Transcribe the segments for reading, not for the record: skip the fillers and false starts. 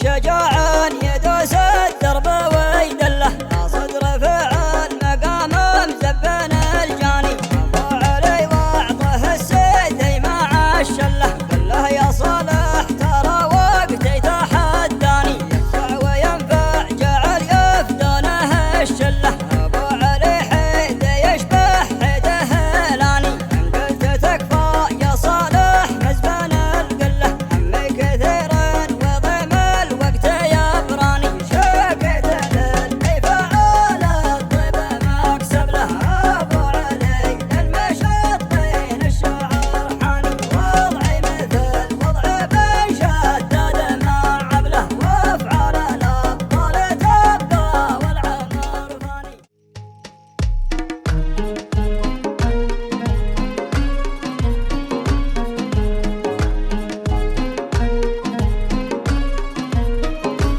شجاع يدوس الدرب ويدله صدر فعل مقام مزبن الجاني ابو علي واعطه السيدي مع الشله قله يا صالح ترى وقتي تحداني ينفع وينفع جعل يفدونه الشله ابو علي حيده يشبه حيده هلاني ان قلت تكفى يا صالح مزبن القله عمي كثير وضم الوقت يبراني شقيت للكيف على الطيب مكسب له ابو علي للمشطين الشعر حاني وضعي مثل وضع بن شداد مع عبله وافعال الابطال تبقى والعمر فاني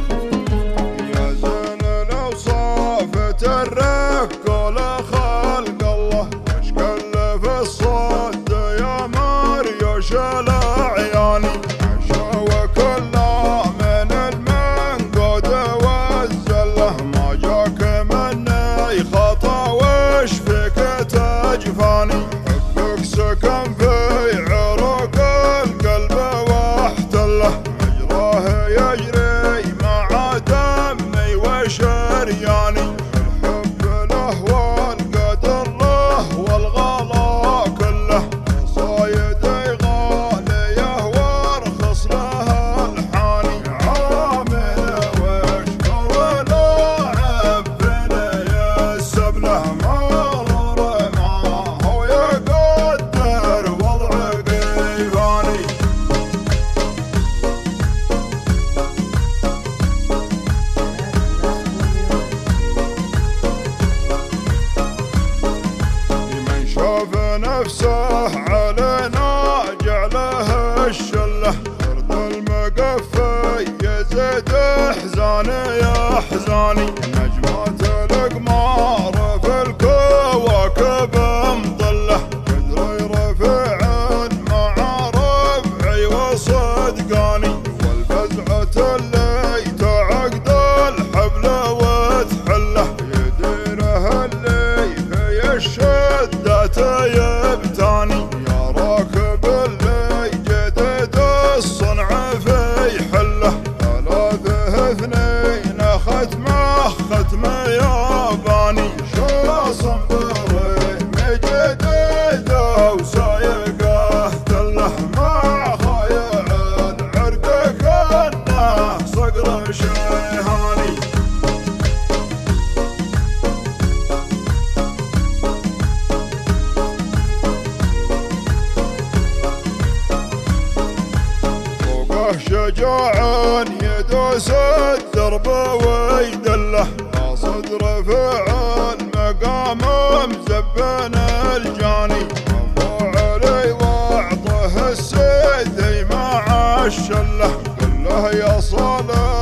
يا زين الاوصاف ترك كل خلق الله وش كل في الصد يا مريوش العياني عشا كل من المنقود والزله ما جاك مني خطا وش فيك تجفاني حبك سكن في عروق القلب واحتله مجراه يجري مع دمي وشرياني الحب له والقدر له والغلا كله صايدي غاليه وارخص له الحاني عامل واشكر لاعب بني السبله مرر معه يقدر وضع قيفاني من شاف نفسه علينا جعله الشله ارض المقفي يزيد احزاني يا احزاني نجمات القمار في الكواكب مضله قدري رفيع مع ربعي وصدقاني والفزعه اللي تعقد الحبل وتحله يديره اللي في الشدة يبتاني يا راكب اللي جدد الصنع في حله ثلاثه اثنين ختمه ياباني شو صنبري مجدد وسايقه تله مع خايع عرقك انه صقر شيهاني فوقه شجاع يدوس الدرب ويدله لا صدر فعل مقام مزبن الجاني ابو علي واعطه السيدي مع الشله قله يا صالح